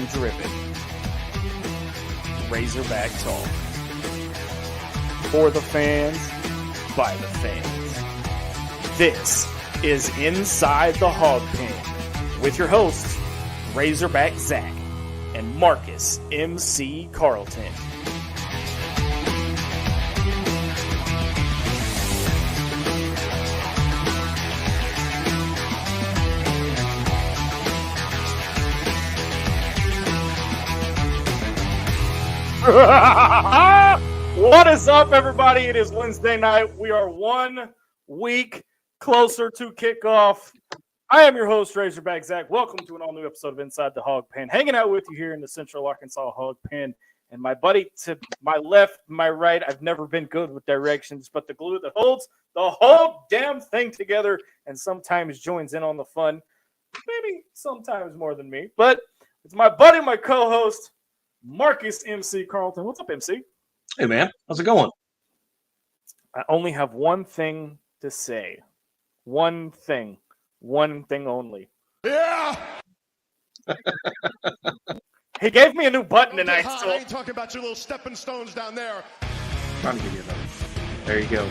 fan-driven Razorback talk. For the fans, by the fans. This is Inside the Hawg Pen with your hosts, Razorback Zach and Marcus MC Carlton. What is up, everybody? It is Wednesday night. We are 1 week closer to kickoff. I am your host, Razorback Zach. Welcome to an all-new episode of Inside the Hawg Pen. Hanging out with you here in the Central Arkansas Hawg Pen. And my buddy to my left, my right, I've never been good with directions, but the glue that holds the whole damn thing together and sometimes joins in on the fun. Maybe sometimes more than me. But it's my buddy, my co-host, Marcus MC Carlton. What's up, MC? Hey, man. How's it going? I only have one thing to say. One thing. One thing only. Yeah! He gave me a new button tonight. So I ain't talking about your little stepping stones down there. Trying to give you another. There you go.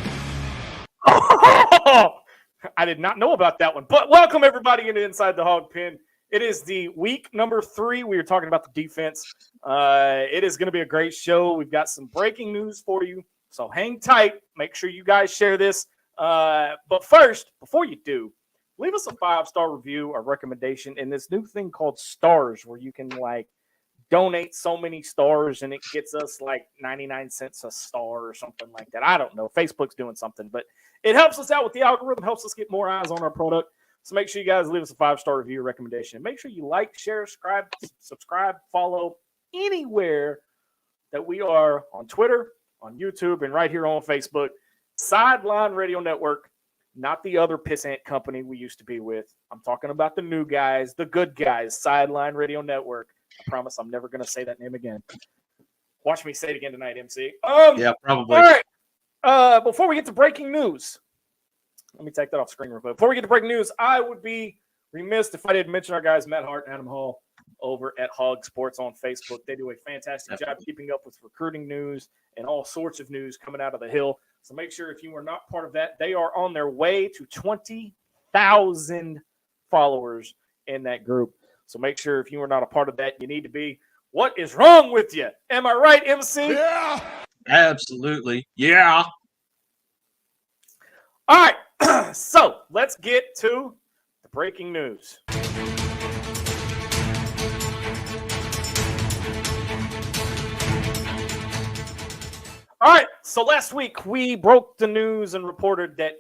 I did not know about that one. But welcome, everybody, into Inside the Hawg Pen. It is the week number 3. We are talking about the defense. It is going to be a great show. We've got some breaking news for you, so hang tight. Make sure you guys share this. But first, before you do, leave us a 5-star review or recommendation in this new thing called Stars, where you can donate so many stars and it gets us 99 cents a star or something like that. I don't know. Facebook's doing something, but it helps us out with the algorithm, helps us get more eyes on our product. So make sure you guys leave us a 5-star review recommendation. Make sure you like, share, subscribe, follow anywhere that we are on Twitter, on YouTube, and right here on Facebook. Sideline Radio Network, not the other pissant company we used to be with. I'm talking about the new guys, the good guys, Sideline Radio Network. I promise I'm never going to say that name again. Watch me say it again tonight, MC. Yeah, probably. All right. Before we get to breaking news, let me take that off screen real quick. Before we get to breaking news, I would be remiss if I didn't mention our guys, Matt Hart and Adam Hall, over at Hawg Sports on Facebook. They do a fantastic job keeping up with recruiting news and all sorts of news coming out of the Hill. So make sure if you are not part of that, they are on their way to 20,000 followers in that group. So make sure if you are not a part of that, you need to be. What is wrong with you? Am I right, MC? Yeah! Absolutely. Yeah. All right. So let's get to the breaking news. All right, so last week we broke the news and reported that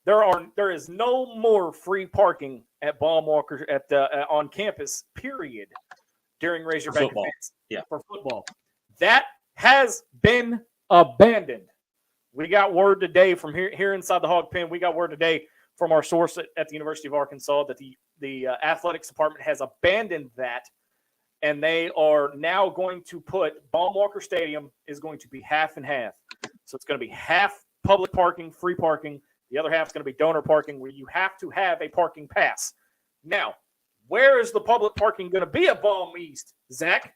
there is no more free parking at Baumwalker on campus, period, during Razorback events. Yeah, for football. That has been abandoned. We got word today from here inside the Hawg Pen. We got word today from our source at the University of Arkansas that the athletics department has abandoned that. And they are now going to put Baumwalker Stadium is going to be half and half. So it's going to be half public parking, free parking. The other half is going to be donor parking where you have to have a parking pass. Now, where is the public parking going to be at Baum East, Zach?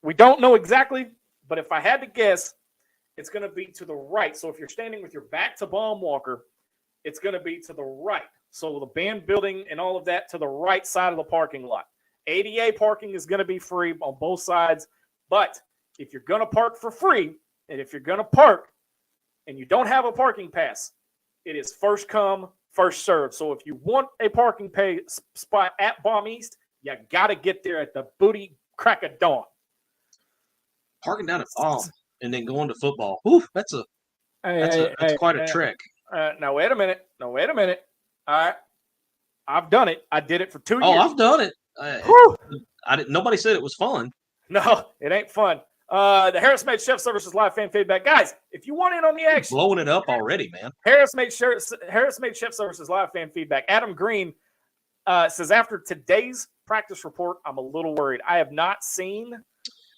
We don't know exactly, but if I had to guess, it's going to be to the right. So if you're standing with your back to Baumwalker, it's going to be to the right. So the band building and all of that to the right side of the parking lot. ADA parking is going to be free on both sides. But if you're going to park for free, and if you're going to park and you don't have a parking pass, it is first come, first served. So if you want a parking spot at Baum East, you got to get there at the booty crack of dawn. Parking down at Baum and then going to football. Ooh, that's quite a trick. Now, wait a minute. All right. I've done it. I did it for 2 years. Oh, I've done it. Nobody said it was fun. No, it ain't fun. The Harris Made Chef Services live fan feedback. Guys, if you want in on the action. Blowing it up already, man. Harris Made Chef Services live fan feedback. Adam Green says, after today's practice report, I'm a little worried. I have not seen.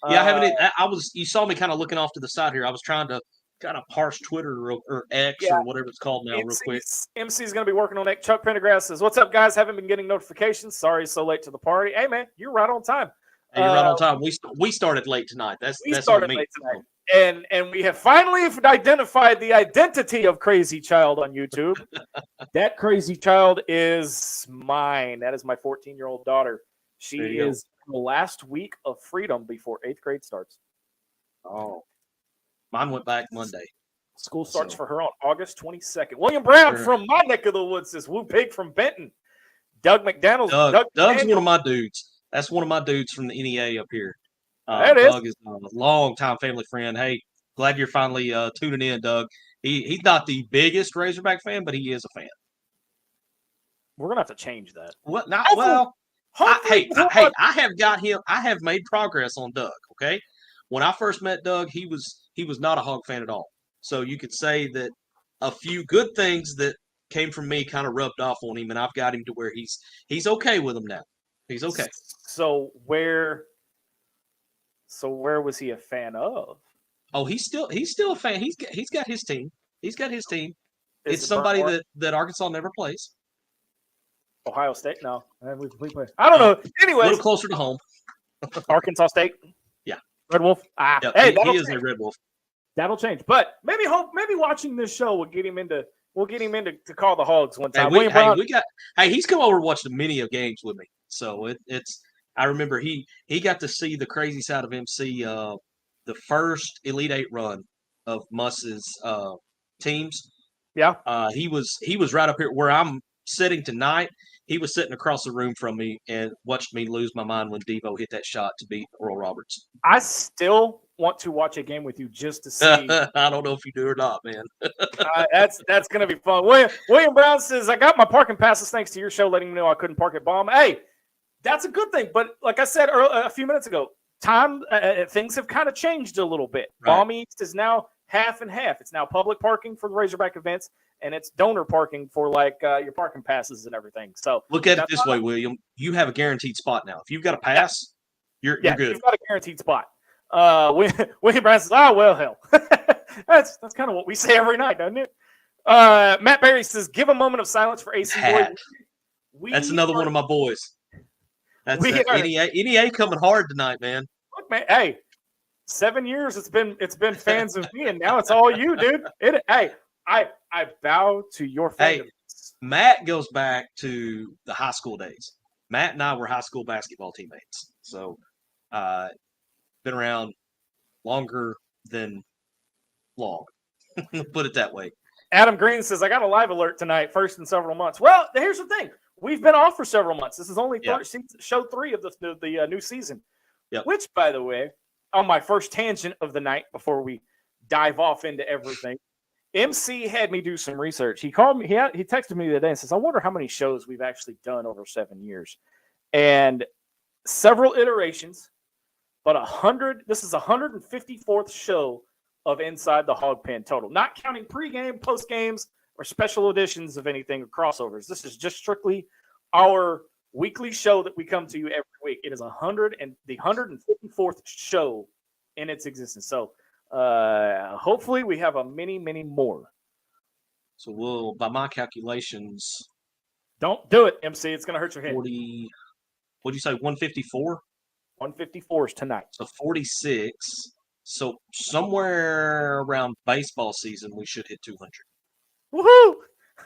Yeah, I haven't. You saw me kind of looking off to the side here. I was trying to gotta parse Twitter or X or whatever it's called now, real quick. MC is going to be working on that. Chuck Pendergrass says, "What's up, guys? Haven't been getting notifications. Sorry, so late to the party." Hey, man, you're right on time. Hey, you're right on time. We started late tonight. That's started on me. Late tonight. And we have finally identified the identity of Crazy Child on YouTube. That Crazy Child is mine. That is my 14-year-old daughter. She is in the last week of freedom before 8th grade starts. Oh, mine went back Monday. School starts for her on August 22nd. William Brown from my neck of the woods says, "Woo Pig from Benton." Doug's one of my dudes. That's one of my dudes from the NEA up here. Doug is a long-time family friend. Hey, glad you're finally tuning in, Doug. He's not the biggest Razorback fan, but he is a fan. We're going to have to change that. What? Not well. I have got him. I have made progress on Doug. Okay, when I first met Doug, he was not a Hawg fan at all. So you could say that a few good things that came from me kind of rubbed off on him, and I've got him to where he's okay with them now. He's okay. So where was he a fan of? Oh, he's still a fan. He's got his team. He's got his team. It's somebody that Arkansas never plays. Ohio State? No. We play. I don't know. Anyway, a little closer to home. Arkansas State? Yeah. Red Wolf? Yep, hey, he is a Red Wolf. That'll change. But maybe watching this show will get him into to call the Hogs one time. He's come over to watch the many of games with me. So it's I remember he got to see the crazy side of MC the first Elite Eight run of Muss's teams. Yeah. He was right up here where I'm sitting tonight. He was sitting across the room from me and watched me lose my mind when Devo hit that shot to beat Oral Roberts. I still want to watch a game with you just to see. I don't know if you do or not, man. That's going to be fun. William Brown says, "I got my parking passes thanks to your show letting me know I couldn't park at Baum." Hey, that's a good thing. But like I said a few minutes ago, things have kind of changed a little bit. Right. Baum East is now half and half. It's now public parking for the Razorback events, and it's donor parking for your parking passes and everything. So look at it this way, William. You have a guaranteed spot now. If you've got a pass, you're good. You've got a guaranteed spot. William Brown says, "Oh well, hell." that's kind of what we say every night, doesn't it? Matt Berry says, "Give a moment of silence for AC Boy." That's another one of my boys. That's NEA coming hard tonight, man. Look, man. Hey, 7 years it's been fans of me, and now it's all you, dude. I bow to your fandom. Hey, Matt goes back to the high school days. Matt and I were high school basketball teammates, so been around longer than long. Put it that way. Adam Green says, "I got a live alert tonight, first in several months." Well, here's the thing. We've been off for several months. This is only show 3 of the new season. Yep. Which, by the way, on my first tangent of the night before we dive off into everything, MC had me do some research. He called me. He texted me the other day and says, "I wonder how many shows we've actually done over 7 years." And several iterations, but 100. This is 154th show of Inside the Hawg Pen total, not counting pregame, postgames, or special editions of anything or crossovers. This is just strictly our weekly show that we come to you every week. It is the 154th show in its existence. So hopefully we have a many more. So we'll, by my calculations, don't do it, MC. It's going to hurt your head. 40. What'd you say? 154. 154 is tonight. So 46. So somewhere around baseball season, we should hit 200. Woohoo!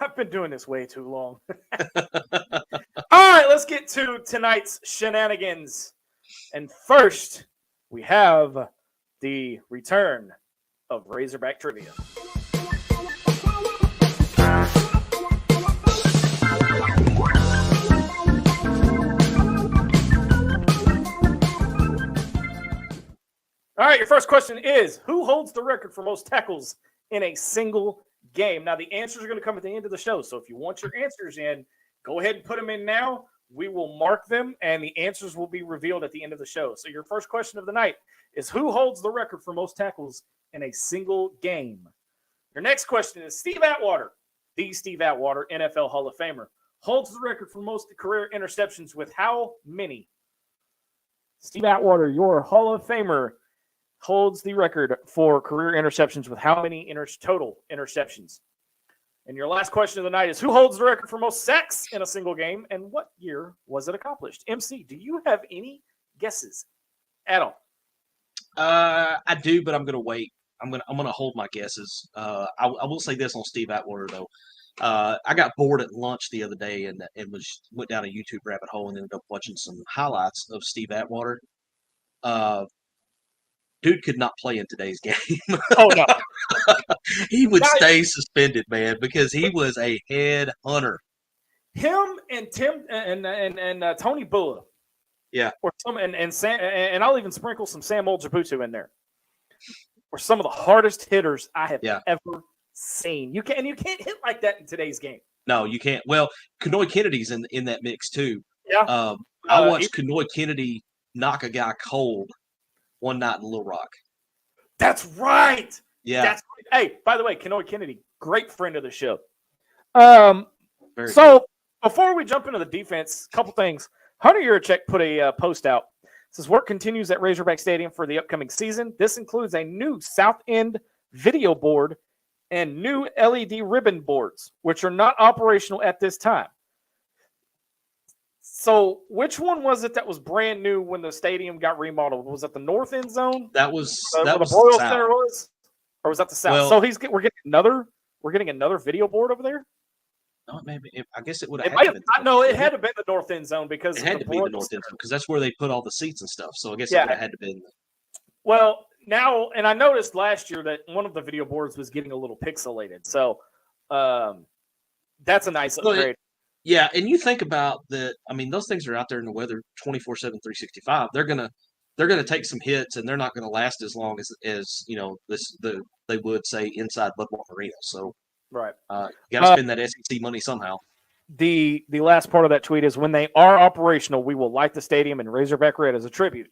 I've been doing this way too long. All right, let's get to tonight's shenanigans. And first, we have the return of Razorback Trivia. All right, your first question is, who holds the record for most tackles in a single game? Now, the answers are going to come at the end of the show, so if you want your answers in, go ahead and put them in now. We will mark them, and the answers will be revealed at the end of the show. So your first question of the night is, who holds the record for most tackles in a single game? Your next question is, Steve Atwater, the Steve Atwater, NFL Hall of Famer, holds the record for most career interceptions with how many? Steve Atwater, your Hall of Famer, holds the record for career interceptions with how many total interceptions? And your last question of the night is, who holds the record for most sacks in a single game, and what year was it accomplished? MC, do you have any guesses at all? I do, but I'm gonna wait. I'm gonna hold my guesses. I will say this on Steve Atwater though. I got bored at lunch the other day and went down a YouTube rabbit hole and ended up watching some highlights of Steve Atwater. Dude could not play in today's game. Oh no, he would stay suspended, man, because he was a head hunter. Him and Tim and Tony Bula. Yeah, or some and Sam, and I'll even sprinkle some Sam Oljabutu in there. Were some of the hardest hitters I have ever seen. You can't hit like that in today's game. No, you can't. Well, Kenoy Kennedy's in that mix too. Yeah, I watched Kenoy Kennedy knock a guy cold one night in Little Rock. That's right. Yeah. Hey, by the way, Kenoy Kennedy, great friend of the show. Very so before we jump into the defense, a couple things. Hunter Yurachek put a post out. It says work continues at Razorback Stadium for the upcoming season. This includes a new South End video board and new LED ribbon boards, which are not operational at this time. So which one was it that was brand new when the stadium got remodeled? Was it the north end zone? That was the Royal Center was, or was that the south? Well, so we're getting another video board over there. No, maybe I guess it would have. It had to be the north end zone because it had to be the north end zone because that's where they put all the seats and stuff. So I guess it would have had to be. Well, now, and I noticed last year that one of the video boards was getting a little pixelated. So that's a nice upgrade. Yeah, and you think about that. I mean, those things are out there in the weather 24/7, 365. They're gonna take some hits, and they're not gonna last as long as they would say inside Budweiser Arena. So. Right. You got to spend that SEC money somehow. The last part of that tweet is when they are operational, we will light the stadium in Razorback red as a tribute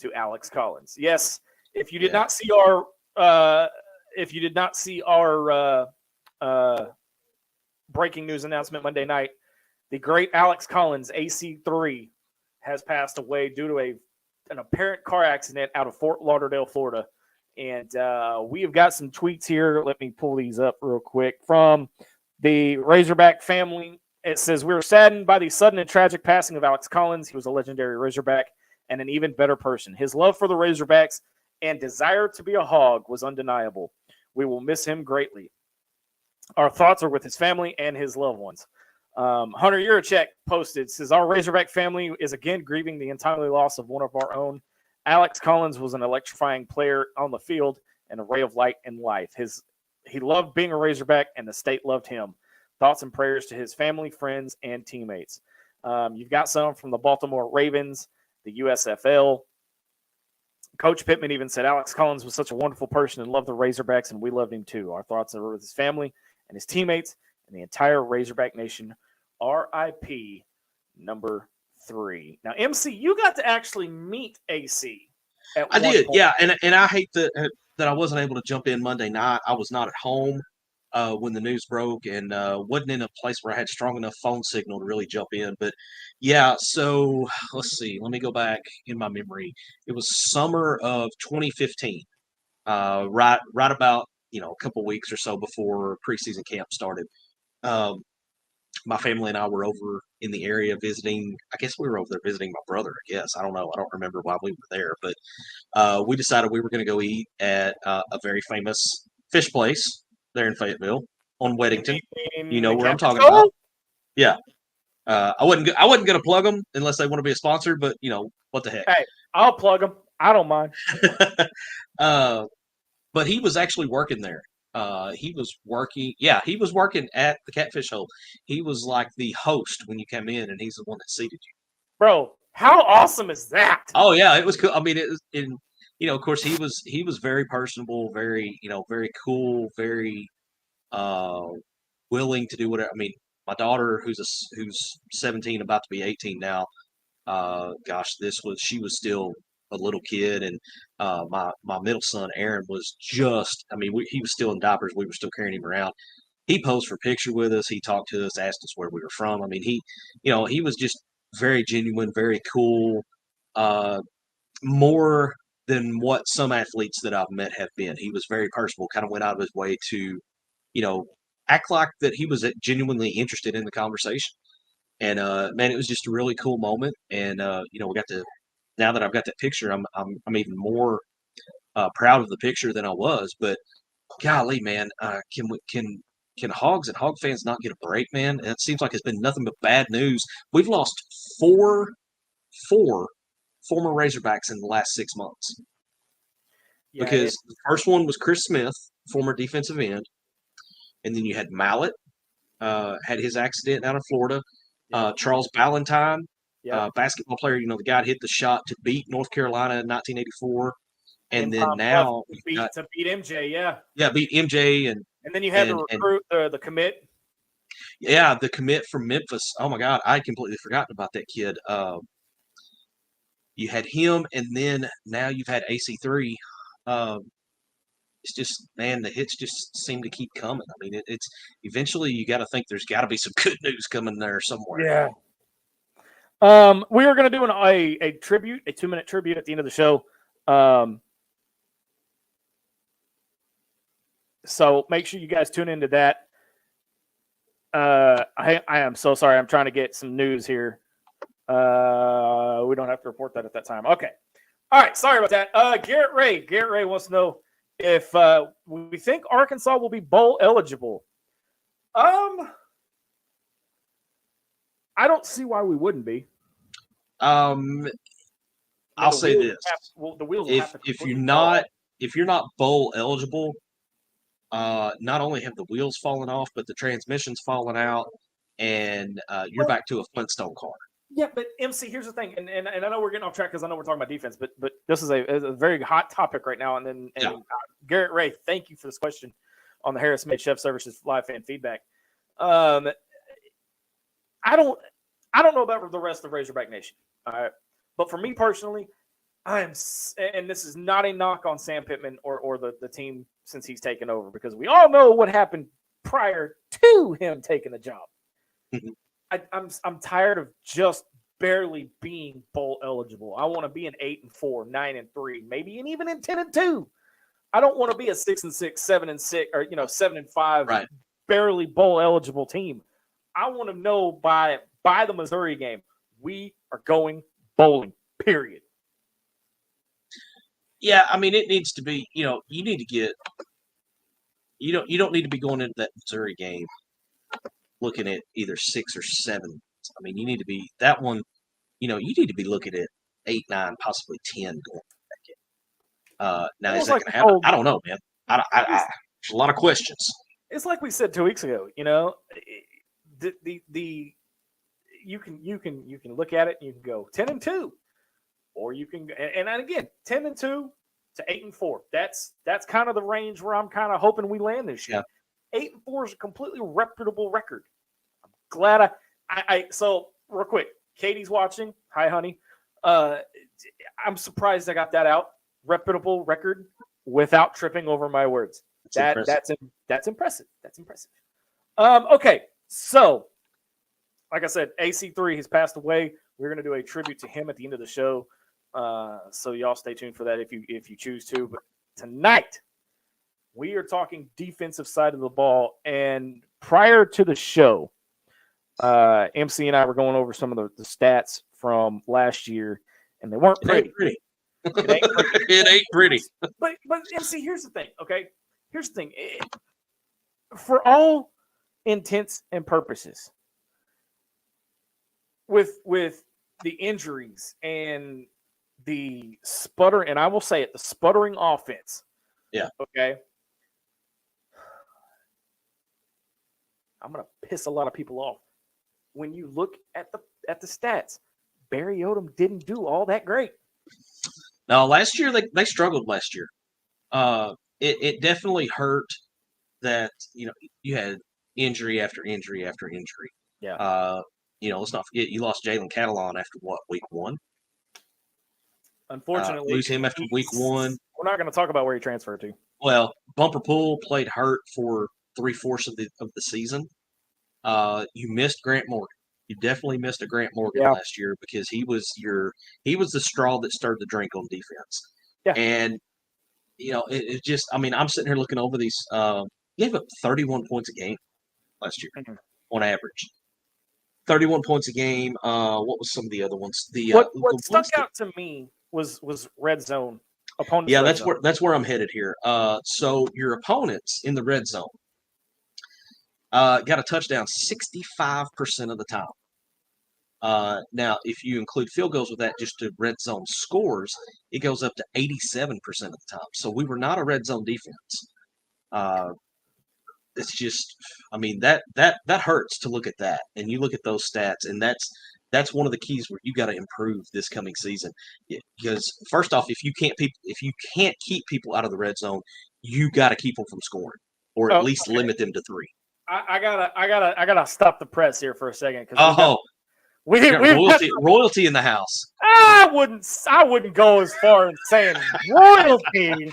to Alex Collins. Yes. If you did not see our breaking news announcement Monday night, the great Alex Collins, AC3, has passed away due to an apparent car accident out of Fort Lauderdale, Florida. And we have got some tweets here. Let me pull these up real quick from the Razorback family. It says, we were saddened by the sudden and tragic passing of Alex Collins. He was a legendary Razorback and an even better person. His love for the Razorbacks and desire to be a Hog was undeniable. We will miss him greatly. Our thoughts are with his family and his loved ones. Hunter Yurachek posted, says, our Razorback family is again grieving the untimely loss of one of our own. Alex Collins was an electrifying player on the field and a ray of light in life. He loved being a Razorback, and the state loved him. Thoughts and prayers to his family, friends, and teammates. You've got some from the Baltimore Ravens, the USFL. Coach Pittman even said Alex Collins was such a wonderful person and loved the Razorbacks, and we loved him too. Our thoughts are with his family and his teammates and the entire Razorback Nation. R.I.P. number 3. Now, MC, you got to actually meet AC. I did, yeah, and I hate that I wasn't able to jump in Monday night. I was not at home when the news broke, and wasn't in a place where I had strong enough phone signal to really jump in. But yeah, so let's see. Let me go back in my memory. It was summer of 2015, right about a couple weeks or so before preseason camp started. My family and I were over in the area visiting. I guess we were over there visiting my brother. I guess I don't know. I don't remember why we were there, but we decided we were going to go eat at a very famous fish place there in Fayetteville on Weddington. You know where I'm talking about? Yeah. I wasn't going to plug them unless they want to be a sponsor, but what the heck? Hey, I'll plug them. I don't mind. But he was actually working there. He was working at the Catfish Hole. He was like the host when you came in, and he's the one that seated you. Bro, how awesome is that? Oh yeah, it was cool. I mean, it was of course, he was very personable, very very cool, very willing to do whatever. I mean, my daughter, who's 17, about to be 18 now. She was still a little kid, and my middle son Aaron was just. I mean, he was still in diapers. We were still carrying him around. He posed for a picture with us. He talked to us, asked us where we were from. I mean, he was just very genuine, very cool. More than what some athletes that I've met have been. He was very personable, kind of went out of his way to, act like that he was genuinely interested in the conversation. And man, it was just a really cool moment. And we got to now that I've got that picture, I'm even more proud of the picture than I was. But golly, man, can Hogs and Hog fans not get a break, man? It seems like it's been nothing but bad news. We've lost four former Razorbacks in the last 6 months. Yeah, Because the first one was Chris Smith, former defensive end, and then you had Mallet, had his accident out of Florida. Charles Ballantyne, basketball player, the guy that hit the shot to beat North Carolina in 1984. And then now to beat MJ, beat MJ, and then you had to recruit the commit. Yeah, the commit from Memphis. Oh my God, I completely forgotten about that kid. You had him, and then now you've had AC3. It's just, man, the hits just seem to keep coming. I mean, it's eventually you got to think there's got to be some good news coming there somewhere. Yeah. We are going to do a tribute, a 2-minute tribute at the end of the show. So make sure you guys tune into that. I am so sorry. I'm trying to get some news here. We don't have to report that at that time. Okay. All right. Sorry about that. Garrett Ray wants to know if we think Arkansas will be bowl eligible. I don't see why we wouldn't be. I'll say this: the wheels. If you're not bowl eligible, not only have the wheels fallen off, but the transmission's fallen out, and you're back to a Flintstone car. Yeah, but MC, here's the thing, and I know we're getting off track because I know we're talking about defense, but this is a very hot topic right now. And Garrett Ray, thank you for this question on the Harris Made Chef Services live fan feedback. I don't know about the rest of Razorback Nation, all right, but for me personally, and this is not a knock on Sam Pittman or the team since he's taken over, because we all know what happened prior to him taking the job. Mm-hmm. I'm tired of just barely being bowl eligible. I want to be an 8-4, 9-3, maybe and even in 10-2. I don't want to be a 6-6, 7-6, or 7-5, right, barely bowl eligible team. I want to know by the Missouri game we are going bowling. Period. Yeah, I mean, it needs to be. You need to get. You don't need to be going into that Missouri game looking at either 6 or 7. I mean, you need to be that one. You need to be looking at 8, 9, possibly 10 going back in. Now, is that going to happen? I don't know, man. There's a lot of questions. It's like we said 2 weeks ago. You can look at it and you can go 10-2, or you can and again 10-2 to 8-4. That's kind of the range where I'm kind of hoping we land this year. 8-4 is a completely reputable record. I'm glad so real quick, Katie's watching. Hi, honey. I'm surprised I got that out. Reputable record without tripping over my words. That's impressive. That's impressive. Okay, so like I said, AC3 has passed away. We're going to do a tribute to him at the end of the show. So y'all stay tuned for that if you choose to. But tonight, we are talking defensive side of the ball. And prior to the show, MC and I were going over some of the stats from last year, and they weren't pretty. It ain't pretty. But MC, here's the thing, okay? Here's the thing. For all intents and purposes, with the injuries and the sputter, and I will say it, the sputtering offense. Yeah. Okay. I'm gonna piss a lot of people off. When you look at the stats, Barry Odom didn't do all that great. No, last year they struggled last year. It definitely hurt that you had injury after injury after injury. Yeah. Let's not forget you lost Jalen Catalon after week 1. Unfortunately, lose him after week 1. We're not going to talk about where he transferred to. Well, Bumper Pool played hurt for 3/4 of the season. You missed Grant Morgan. You definitely missed a Grant Morgan last year because he was the straw that stirred the drink on defense. Yeah. And, it just, I mean, I'm sitting here looking over these. Gave up 31 points a game last year on average. 31 points a game. What was some of the other ones? What stuck out to me was red zone opponents. Yeah, that's where I'm headed here. So your opponents in the red zone got a touchdown 65% of the time. Now, if you include field goals with that, just to red zone scores, it goes up to 87% of the time. So we were not a red zone defense. It's just, I mean, that hurts to look at that, and you look at those stats, and that's one of the keys where you got to improve this coming season. Because first off, if you can't keep people out of the red zone, you got to keep them from scoring, or at least limit them to 3. I gotta stop the press here for a second because we got royalty in the house. I wouldn't go as far as saying royalty.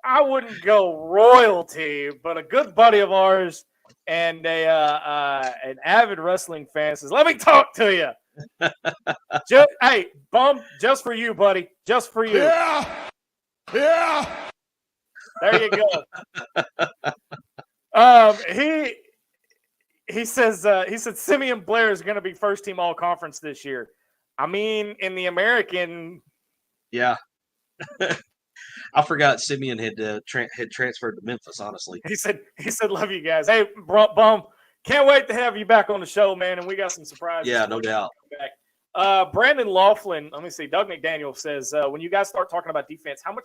I wouldn't go royalty, but a good buddy of ours and an avid wrestling fan says, "Let me talk to you." Hey, Bum, just for you, buddy, just for you. Yeah. There you go. He said Simeon Blair is going to be first team all conference this year. I mean, in the American. Yeah. I forgot Simeon had transferred to Memphis, honestly. He said, love you guys. Hey, Bum, can't wait to have you back on the show, man. And we got some surprises. Yeah, no doubt. Brandon Laughlin, let me see. Doug McDaniel says, when you guys start talking about defense, how much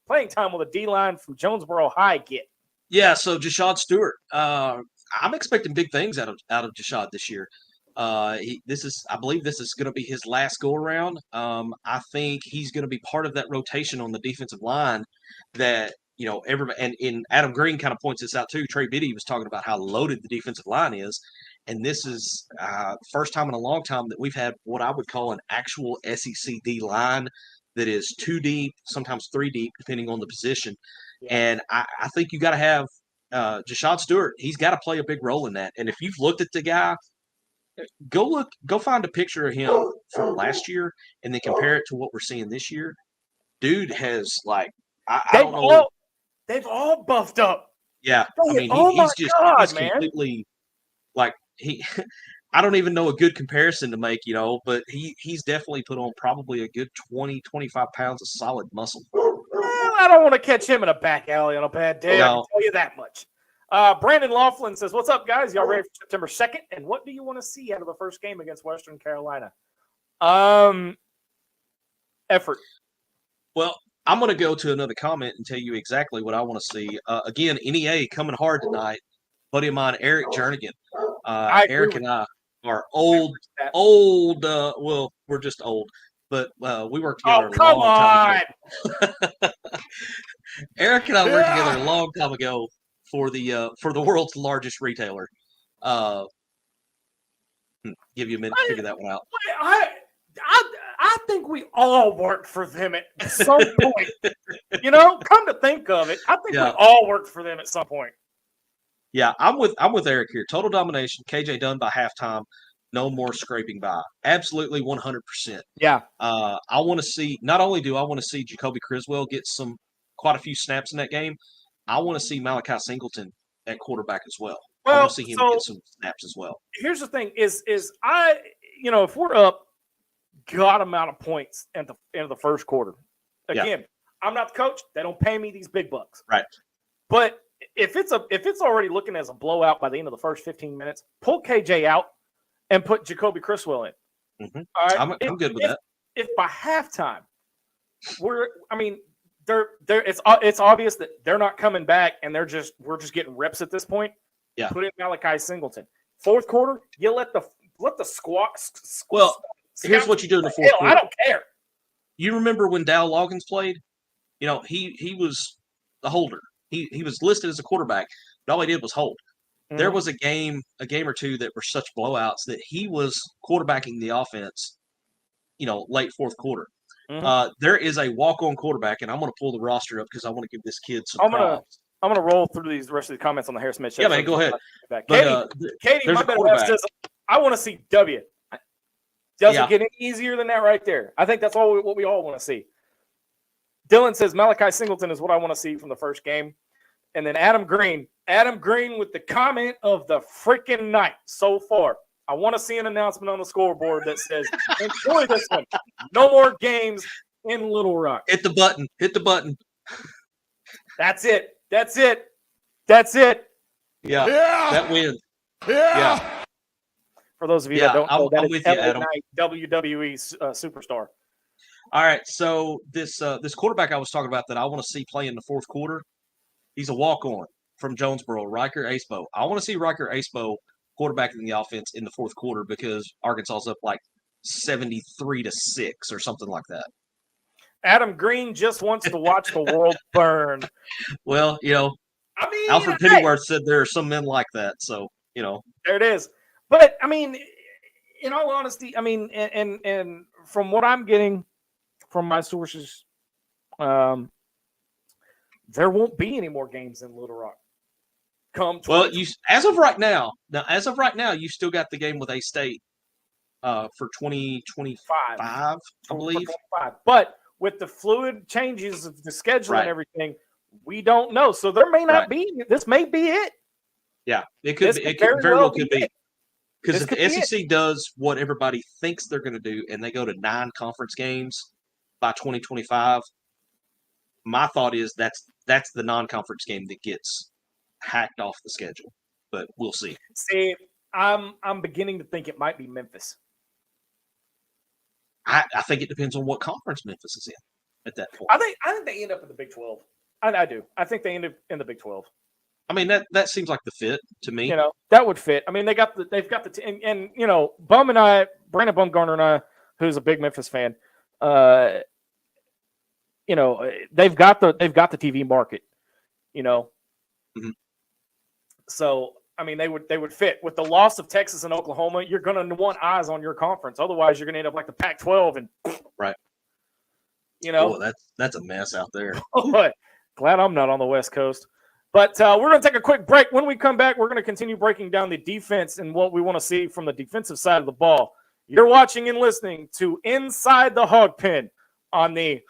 playing time will the D-line from Jonesboro High get? Yeah, so Jashad Stewart. I'm expecting big things out of Jashad this year. I believe this is going to be his last go around. I think he's going to be part of that rotation on the defensive line that, and Adam Green kind of points this out too. Trey Biddy was talking about how loaded the defensive line is. And this is first time in a long time that we've had what I would call an actual SEC D line that is 2 deep, sometimes 3 deep, depending on the position. Yeah. And I think you got to have Jashad Stewart. He's got to play a big role in that. And if you've looked at the guy, go find a picture of him from last year and then compare it to what we're seeing this year. Dude has I don't know. They've all buffed up. Yeah, I mean he's just completely I don't even know a good comparison to make, but he's definitely put on probably a good 20, 25 pounds of solid muscle. Well, I don't want to catch him in a back alley on a bad day. No. I can tell you that much. Brandon Laughlin says, "What's up, guys? Y'all ready for September 2nd? And what do you want to see out of the first game against Western Carolina?" Effort. Well, I'm going to go to another comment and tell you exactly what I want to see. Again, NEA coming hard tonight. Buddy of mine, Eric Jernigan. Eric and I are old. Well, we're just old, but we worked together a long time ago. Eric and I worked together a long time ago for the world's largest retailer. Give you a minute to figure that one out. I think we all worked for them at some point. Come to think of it, I think we all worked for them at some point. Yeah, I'm with Eric here. Total domination. KJ done by halftime. No more scraping by. Absolutely 100%. Yeah. I want to see. Not only do I want to see Jacoby Criswell get quite a few snaps in that game, I want to see Malachi Singleton at quarterback as well. I want to see him get some snaps as well. Here's the thing: is if we're up God amount of points at the end of the first quarter, again, I'm not the coach. They don't pay me these big bucks, right? But if it's already looking as a blowout by the end of the first 15 minutes, pull KJ out and put Jacoby Criswell in. Mm-hmm. All right, I'm good with that. If by halftime it's obvious that they're not coming back and we're just getting reps at this point. Yeah. Put in Malachi Singleton. Fourth quarter, you let the squat. Well, here's what you do in the fourth quarter. I don't care. You remember when Dow Loggins played? He was the holder. He was listed as a quarterback, but all he did was hold. Mm-hmm. There was a game or two that were such blowouts that he was quarterbacking the offense, late fourth quarter. Mm-hmm. There is a walk-on quarterback, and I'm going to pull the roster up because I want to give this kid some props. I'm going to roll through the rest of the comments on the Harris Smith show. Yeah, man, go ahead. Katie, my better half says, I want to see W. Doesn't get any easier than that right there. I think that's what we all want to see. Dylan says Malachi Singleton is what I want to see from the first game. And then Adam Green with the comment of the freaking night so far. I want to see an announcement on the scoreboard that says, enjoy this one. No more games in Little Rock. Hit the button. That's it. Yeah. That wins. Yeah. For those of you that don't know, that I'm is with you, LA Adam. Knight, WWE superstar. All right, so this quarterback I was talking about that I want to see play in the fourth quarter, he's a walk-on from Jonesboro, Riker Acebo. I want to see Riker Acebo quarterbacking the offense in the fourth quarter because Arkansas is up like 73-6 or something like that. Adam Green just wants to watch the world burn. Well, I mean, Alfred Pennyworth said there are some men like that, so there it is. But I mean, in all honesty, I mean, and from what I'm getting from my sources, there won't be any more games in Little Rock. Well, as of right now, you still got the game with A-State for 2025, I believe. But with the fluid changes of the schedule and everything, we don't know. So there may not be. This may be it. Yeah, it could be. It very well could be. Because if the SEC does what everybody thinks they're going to do, and they go to 9 conference games by 2025, my thought is that's the non-conference game that gets hacked off the schedule. But we'll see. See, I'm beginning to think it might be Memphis. I think it depends on what conference Memphis is in at that point. I think they end up in the Big 12. I do. I think they end up in the Big 12. I mean that seems like the fit to me. That would fit. I mean they've got the and Bum and I, Brandon Bumgarner and I, who's a big Memphis fan, they've got the TV market, Mm-hmm. So I mean they would fit. With the loss of Texas and Oklahoma, you're going to want eyes on your conference. Otherwise, you're going to end up like the Pac-12 and right. Oh, that's a mess out there. Glad I'm not on the West Coast. But we're going to take a quick break. When we come back, we're going to continue breaking down the defense and what we want to see from the defensive side of the ball. You're watching and listening to Inside the Hog Pen on the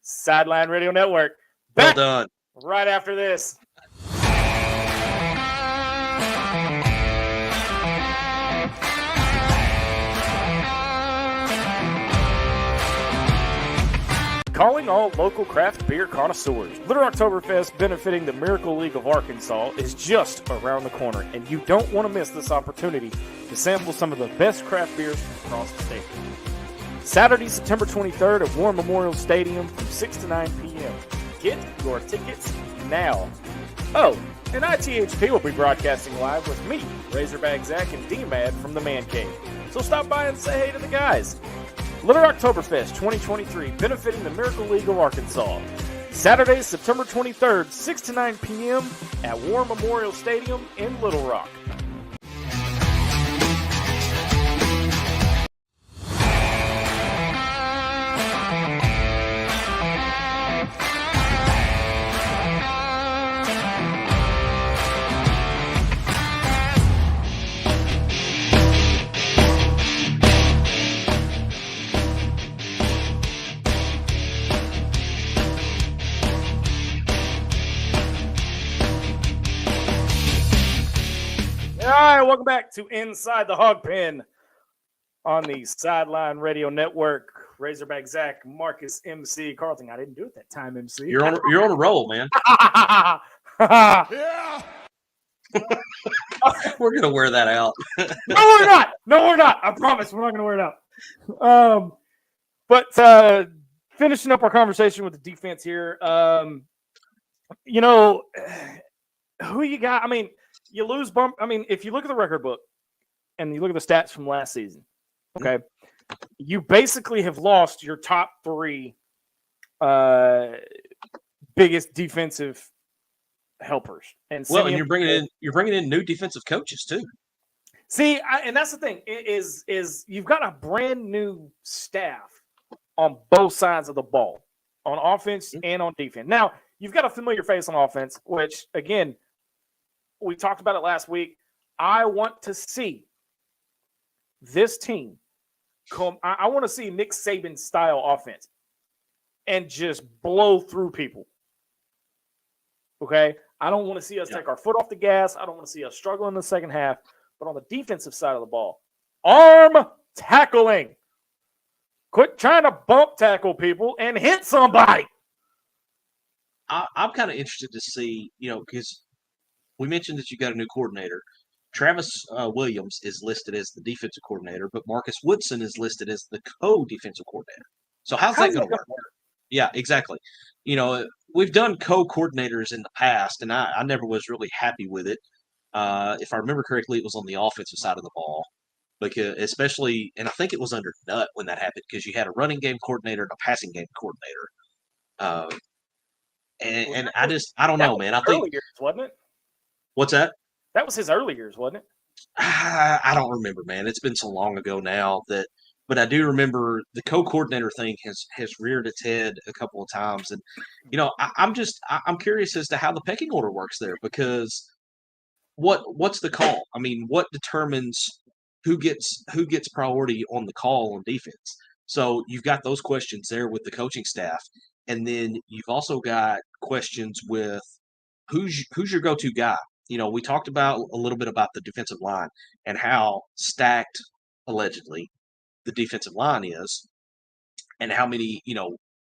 Sideline Radio Network. Back well done. Right after this. Calling all local craft beer connoisseurs. Little Oktoberfest, benefiting the Miracle League of Arkansas, is just around the corner, and you don't want to miss this opportunity to sample some of the best craft beers from across the state. Saturday, September 23rd at War Memorial Stadium from 6 to 9 p.m. Get your tickets now. Oh, and ITHP will be broadcasting live with me, Razorback Zach, and D-Mad from the Man Cave. So stop by and say hey to the guys. Little Oktoberfest 2023, benefiting the Miracle League of Arkansas. Saturday, September 23rd, 6 to 9 p.m. at War Memorial Stadium in Little Rock. All right, welcome back to Inside the Hog Pen on the Sideline Radio Network. Razorback Zach, Marcus MC, Carlton. I didn't do it that time, MC. You're on a roll, man. Yeah. We're gonna wear that out. No, we're not. No, we're not. I promise we're not gonna wear it out. But finishing up our conversation with the defense here, who you got? I mean, you lose bump. I mean, if you look at the record book and you look at the stats from last season, okay, you basically have lost your top 3 biggest defensive helpers. And you're bringing in new defensive coaches too. See, and that's the thing is you've got a brand new staff on both sides of the ball, on offense and on defense. Now, you've got a familiar face on offense, which again, we talked about it last week. I want to see this team come. I want to see Nick Saban style offense. and just blow through people. Okay? I don't want to see us take our foot off the gas. I don't want to see us struggle in the second half. But on the defensive side of the ball, arm tackling. Quit trying to bump tackle people and hit somebody. I'm kind of interested to see, because we mentioned that you got a new coordinator. Travis Williams is listed as the defensive coordinator, but Marcus Woodson is listed as the co-defensive coordinator. So how's that going to work? Yeah, exactly. We've done co-coordinators in the past, and I never was really happy with it. If I remember correctly, it was on the offensive side of the ball, because especially, and I think it was under Nutt when that happened, because you had a running game coordinator and a passing game coordinator. And I don't know, man. I think early years, wasn't it? What's that? That was his early years, wasn't it? I don't remember, man. It's been so long ago now but I do remember the co-coordinator thing has reared its head a couple of times, and I'm curious as to how the pecking order works there, because what's the call? I mean, what determines who gets priority on the call on defense? So you've got those questions there with the coaching staff, and then you've also got questions with who's your go-to guy. We talked about a little bit about the defensive line and how stacked allegedly the defensive line is, and how many,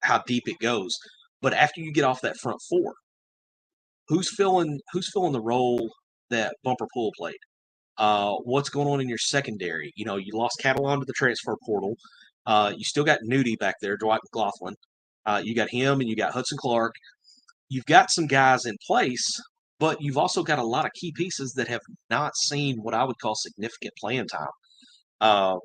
how deep it goes. But after you get off that front four, who's filling the role that Bumper Pool played? What's going on in your secondary? You lost Catalan to the transfer portal. You still got Nudie back there, Dwight McLaughlin. You got him, and you got Hudson Clark. You've got some guys in place, but you've also got a lot of key pieces that have not seen what I would call significant playing time.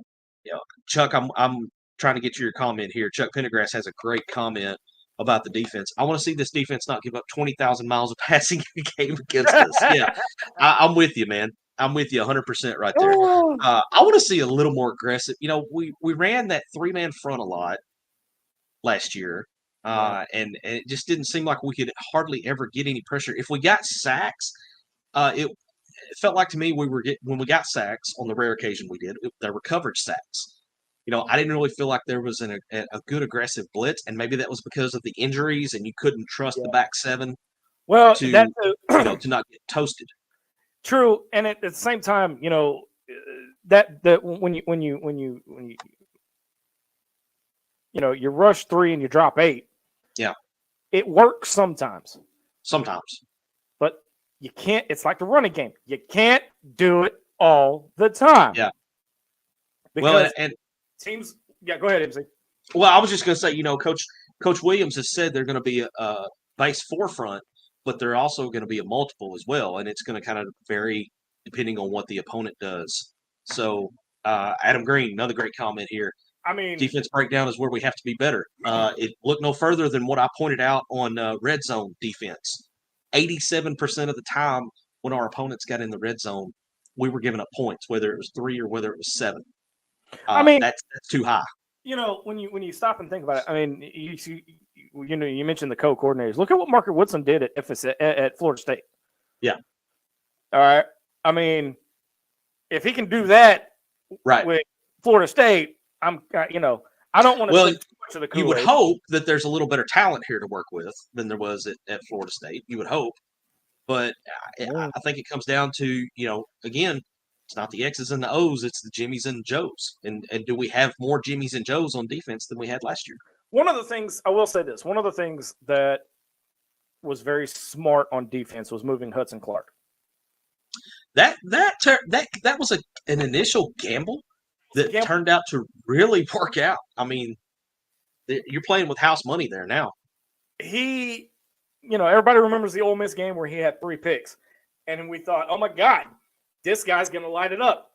Chuck, I'm trying to get your comment here. Chuck Pendergrass has a great comment about the defense. I want to see this defense not give up 20,000 miles of passing a game against us. Yeah, I'm with you, man. I'm with you 100% right there. I want to see a little more aggressive. We ran that 3-man front a lot last year. And it just didn't seem like we could hardly ever get any pressure. If we got sacks, it felt like to me when we got sacks on the rare occasion we did, they were coverage sacks. I didn't really feel like there was a good aggressive blitz, and maybe that was because of the injuries and you couldn't trust the back seven. Well, to to not get toasted. True, and at the same time, that when you you rush 3 and you drop 8. Yeah. It works sometimes. But you can't, it's like the running game. You can't do it all the time. Yeah. Because teams, go ahead, MC. Well, I was just going to say, Coach Williams has said they're going to be a base forefront, but they're also going to be a multiple as well. And it's going to kind of vary depending on what the opponent does. So, Adam Green, another great comment here. I mean, defense breakdown is where we have to be better. It looked no further than what I pointed out on red zone defense. 87% of the time when our opponents got in the red zone, we were giving up points, whether it was 3 or whether it was 7. I mean, that's too high. When you stop and think about it, I mean, you mentioned the co-coordinators. Look at what Marcus Woodson did at Florida State. Yeah. All right. I mean, if he can do that with Florida State, I don't want to say too much of the Kool-Aid. You would hope that there's a little better talent here to work with than there was at Florida State. You would hope. But I think it comes down to, again, it's not the X's and the O's, it's the Jimmies and Joes. And do we have more Jimmies and Joes on defense than we had last year? One of the things that was very smart on defense was moving Hudson Clark. That was an initial gamble that turned out to really work out. I mean, you're playing with house money there now. Everybody remembers the Ole Miss game where he had 3 picks. And we thought, oh, my God, this guy's going to light it up.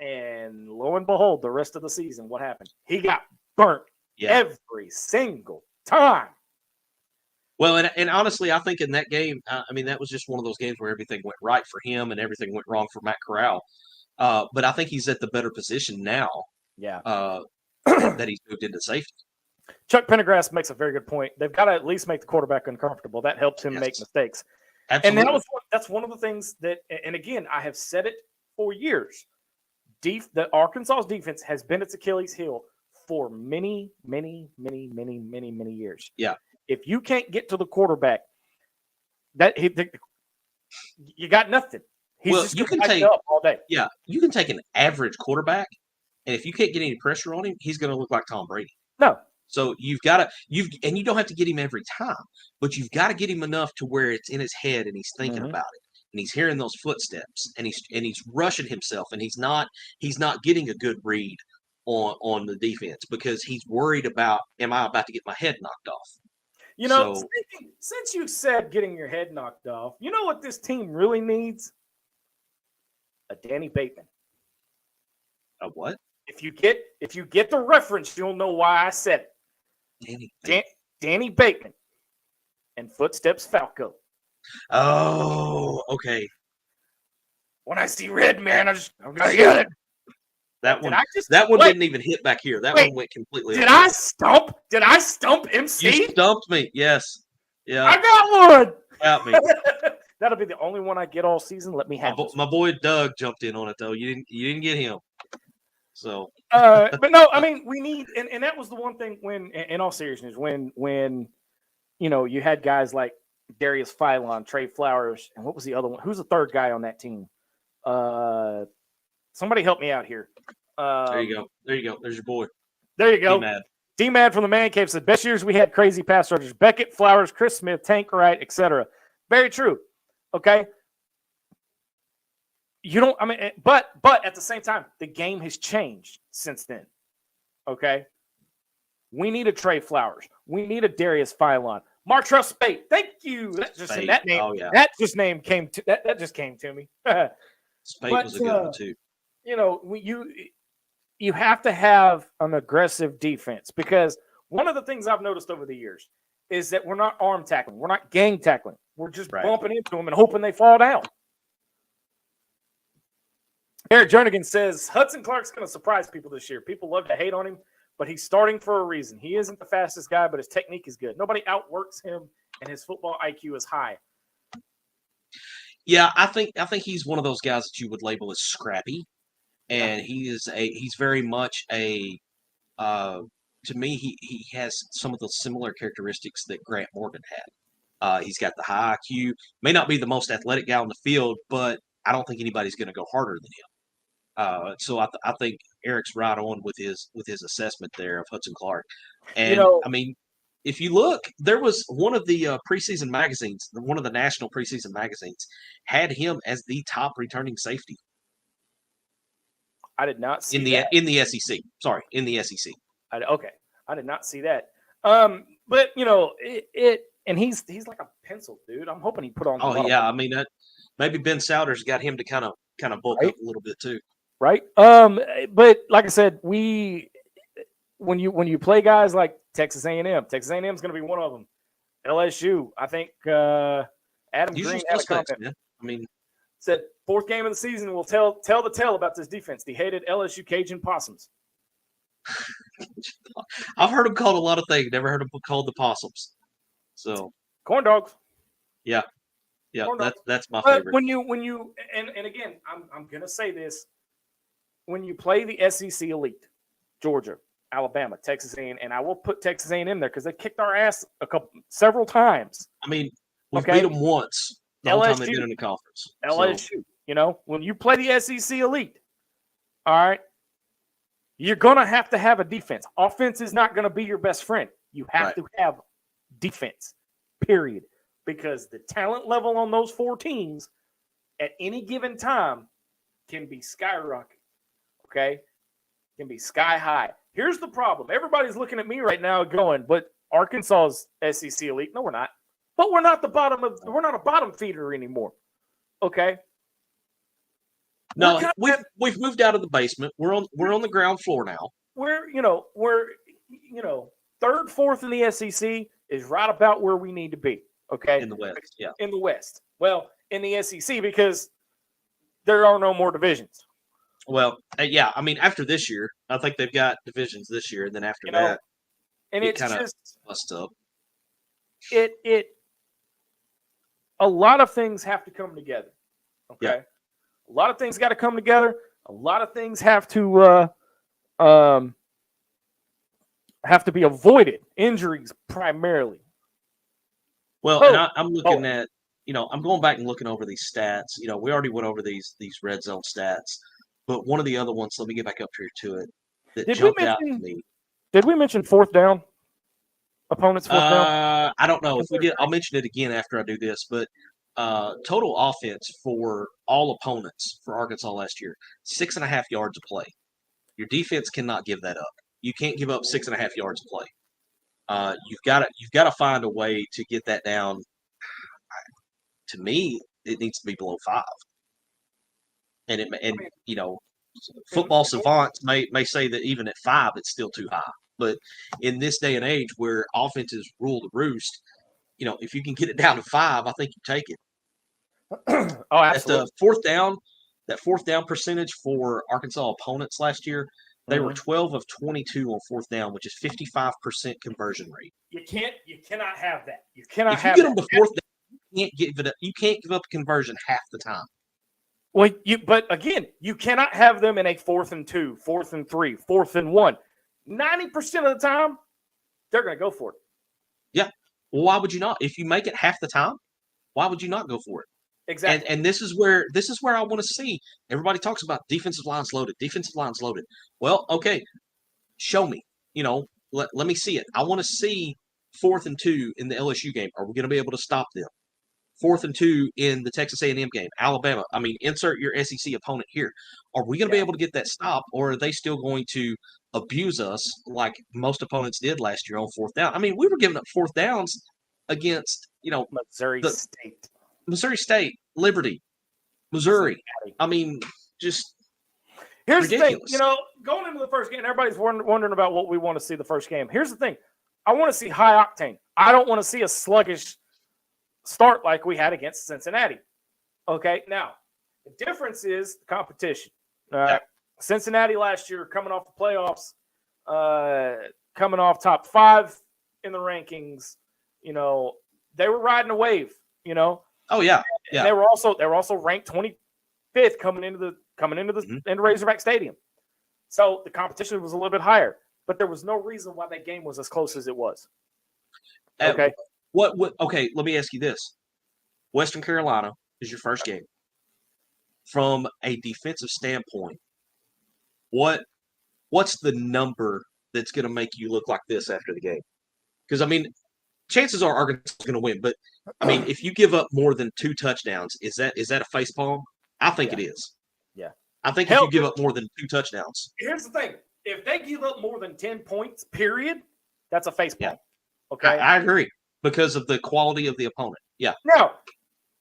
And lo and behold, the rest of the season, what happened? He got burnt every single time. Well, and honestly, I think in that game, that was just one of those games where everything went right for him and everything went wrong for Matt Corral. But I think he's at the better position now. Yeah. That he's moved into safety. Chuck Pendergrass makes a very good point. They've got to at least make the quarterback uncomfortable. That helps him make mistakes. Absolutely. And that's one of the things that, and again, I have said it for years. The Arkansas's defense has been its Achilles heel for many, many, many, many, many, many years. Yeah. If you can't get to the quarterback, you got nothing. He's just going to light you up all day. Yeah, you can take an average quarterback, and if you can't get any pressure on him, he's going to look like Tom Brady. No. So you've got to and you don't have to get him every time, but you've got to get him enough to where it's in his head and he's thinking about it, and he's hearing those footsteps, and he's rushing himself, and he's not getting a good read on the defense because he's worried about, am I about to get my head knocked off? You know, since you said getting your head knocked off, you know what this team really needs? A Danny Bateman. A what? If you get the reference, you'll know why I said it. Danny Bateman and Footsteps Falco. Oh, okay. When I see red, man, I'm gonna get it. That one didn't even hit back here. That one went completely. Did I stump MC? You stumped me. Yes. Yeah. I got one. Got me. That'll be the only one I get all season. Let me have my boy Doug jumped in on it though. You didn't get him. So. But no, I mean we need, and that was the one thing when, in all seriousness, when you had guys like Darius Philon, Trey Flowers, and what was the other one? Who's the third guy on that team? Somebody help me out here. There you go. There's your boy. There you go. D-Mad from the Man Cave said, best years we had crazy pass rushers. Beckett, Flowers, Chris Smith, Tank Wright, etc. Very true. Okay. But at the same time, the game has changed since then. Okay. We need a Trey Flowers. We need a Darius Philon. Martrell Spate. Thank you. That name. Oh, yeah. That just came to me. Spate was a good one too. You have to have an aggressive defense because one of the things I've noticed over the years is that we're not arm tackling. We're not gang tackling. We're just bumping into them and hoping they fall down. Eric Jernigan says, Hudson Clark's going to surprise people this year. People love to hate on him, but he's starting for a reason. He isn't the fastest guy, but his technique is good. Nobody outworks him, and his football IQ is high. Yeah, I think he's one of those guys that you would label as scrappy. And he's very much to me, he has some of those similar characteristics that Grant Morgan had. He's got the high IQ, may not be the most athletic guy on the field, but I don't think anybody's going to go harder than him. So I think Eric's right on with his assessment there of Hudson Clark. And I mean, if you look, there was one of the preseason magazines, one of the national preseason magazines, had him as the top returning safety. I did not see that. In the SEC. Sorry, in the SEC. Okay, I did not see that. But and he's like a pencil, dude. I'm hoping he put on. Oh yeah, I mean that. Maybe Ben Souders got him to kind of bulk up a little bit too. Right. But like I said, when you play guys like Texas A&M, Texas A&M is going to be one of them. LSU, I think Adam Green had a comment. Man. I mean. Said fourth game of the season will tell the tale about this defense. The hated LSU Cajun Possums. I've heard them called a lot of things. Never heard them called the Possums. So corn dogs. Yeah, that's my favorite. When you and again, I'm gonna say this: when you play the SEC elite, Georgia, Alabama, Texas A&M, and I will put Texas A&M there because they kicked our ass several times. I mean, we beat them once. The whole time they've been in the conference. LSU, when you play the SEC elite, all right, you're going to have a defense. Offense is not going to be your best friend. You have to have defense, period, because the talent level on those four teams at any given time can be skyrocket, okay? Can be sky high. Here's the problem. Everybody's looking at me right now going, but Arkansas's SEC elite. No, we're not. But we're not a bottom feeder anymore. Okay. No, we've moved out of the basement. We're on the ground floor now. We're third, fourth in the SEC is right about where we need to be. Okay. In the West, yeah. In the West. Well, in the SEC because there are no more divisions. Well, yeah. I mean, after this year, I think they've got divisions this year, and then after that, and it's kind of bust up. A lot of things have to come together. Okay. Yeah. A lot of things got to come together. A lot of things have to have to be avoided. Injuries primarily. Well, and I'm looking at, I'm going back and looking over these stats. We already went over these red zone stats, but one of the other ones, let me get back up here to it, that jumped out to me. Did we mention fourth down? Opponents fourth down? I don't know. If we did, I'll mention it again after I do this, but total offense for all opponents for Arkansas last year, 6.5 yards of play. Your defense cannot give that up. You can't give up 6.5 yards of play. You've got to find a way to get that down. To me, it needs to be below 5. And football savants may say that even at 5, it's still too high. But in this day and age where offenses rule the roost, if you can get it down to 5, I think you take it. Oh, absolutely. At the fourth down percentage for Arkansas opponents last year, they were 12 of 22 on fourth down, which is 55% conversion rate. You cannot have that. You cannot if you have get that. them to fourth down, you can't give up a conversion half the time. Well, but again, you cannot have them in a 4th and 2, 4th and 3, 4th and 1. 90% of the time, they're going to go for it. Yeah. Well, why would you not? If you make it half the time, why would you not go for it? Exactly. And this is where I want to see. Everybody talks about defensive lines loaded. Well, okay, show me. Let me see it. I want to see 4th and 2 in the LSU game. Are we going to be able to stop them? 4th and 2 in the Texas A&M game, Alabama. I mean, insert your SEC opponent here. Are we going to be able to get that stop, or are they still going to abuse us like most opponents did last year on 4th down? I mean, we were giving up 4th downs against, Missouri State, Liberty, Missouri. I mean, just here's ridiculous. The thing. Going into the first game, everybody's wondering about what we want to see the first game. Here's the thing. I want to see high octane. I don't want to see a sluggish start like we had against Cincinnati. Okay, now the difference is the competition. Cincinnati last year, coming off the playoffs, coming off top 5 in the rankings, they were riding a wave. Oh yeah. They were also ranked 25th coming into the Razorback Stadium. So the competition was a little bit higher, but there was no reason why that game was as close as it was. Okay. Okay, let me ask you this. Western Carolina is your first game. From a defensive standpoint, what's the number that's going to make you look like this after the game? Because, I mean, chances are Arkansas is going to win. But, I mean, if you give up more than 2 touchdowns, is that a facepalm? I think it is. Yeah. I think if you give up more than 2 touchdowns. Here's the thing. If they give up more than 10 points, period, that's a facepalm. Yeah. Okay? I agree. Because of the quality of the opponent. Yeah. Now,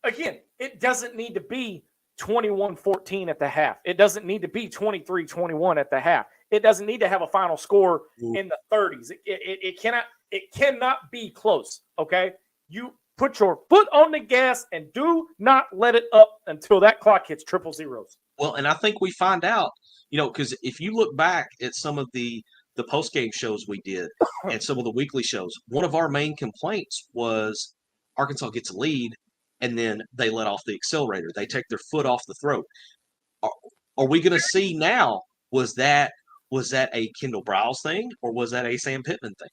again, it doesn't need to be 21-14 at the half. It doesn't need to be 23-21 at the half. It doesn't need to have a final score in the 30s. It cannot be close. Okay? You put your foot on the gas and do not let it up until that clock hits triple zeros. Well, and I think we find out, because if you look back at some of the post-game shows we did and some of the weekly shows, one of our main complaints was Arkansas gets a lead and then they let off the accelerator. They take their foot off the throat. Are we going to see now, was that a Kendall Briles thing or was that a Sam Pittman thing?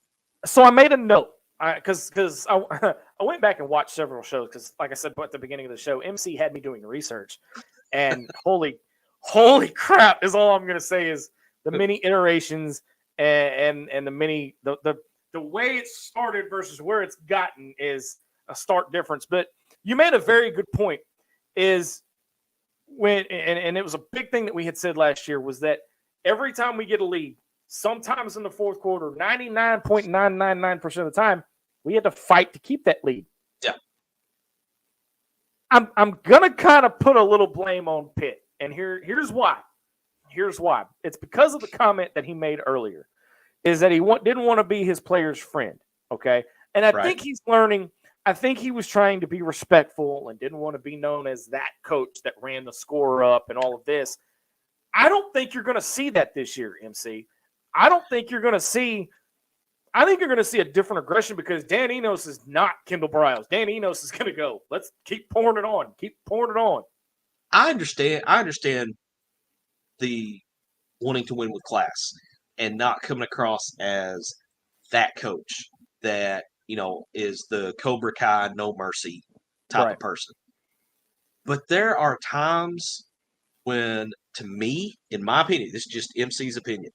So I made a note because I went back and watched several shows because, like I said at the beginning of the show, MC had me doing research. And holy crap is all I'm going to say is the many iterations and the way it started versus where it's gotten is a stark difference. But you made a very good point is when, and it was a big thing that we had said last year was that every time we get a lead, sometimes in the fourth quarter, 99.999% of the time, we had to fight to keep that lead. Yeah. I'm going to kind of put a little blame on Pitt. And here's why. Here's why. It's because of the comment that he made earlier, is that he didn't want to be his player's friend, okay? And I think he's learning. I think he was trying to be respectful and didn't want to be known as that coach that ran the score up and all of this. I don't think you're going to see that this year, MC. I think you're going to see a different aggression because Dan Enos is not Kendall Briles. Dan Enos is going to go, let's keep pouring it on. Keep pouring it on. I understand the wanting to win with class and not coming across as that coach that, is the Cobra Kai, no mercy type of person. But there are times when, to me, in my opinion, this is just MC's opinion.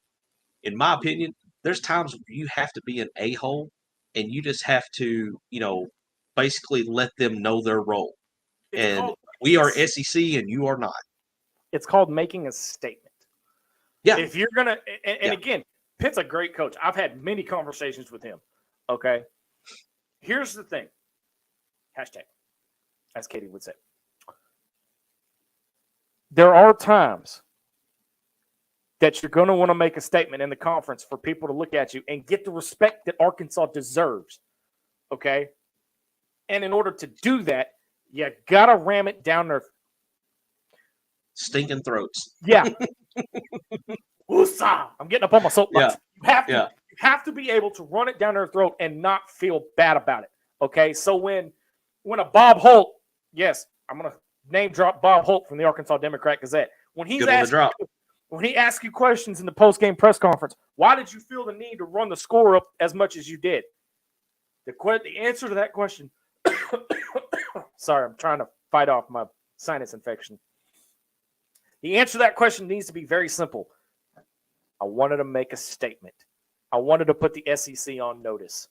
In my opinion, there's times where you have to be an a-hole and you just have to, basically let them know their role. And we are SEC and you are not. It's called making a statement. Yeah. If you're going to, and again, Pitt's a great coach. I've had many conversations with him. Okay. Here's the thing. Hashtag, as Katie would say. There are times that you're going to want to make a statement in the conference for people to look at you and get the respect that Arkansas deserves. Okay. And in order to do that, you got to ram it down their stinking throats. Yeah. Woosah! I'm getting up on my soapbox. Yeah. You have to be able to run it down their throat and not feel bad about it. Okay. So when a Bob Holt, yes, I'm going to name drop Bob Holt from the Arkansas Democrat Gazette. When he asks you questions in the post-game press conference, why did you feel the need to run the score up as much as you did? The answer to that question, sorry, I'm trying to fight off my sinus infection. The answer to that question needs to be very simple. I wanted to make a statement. I wanted to put the SEC on notice.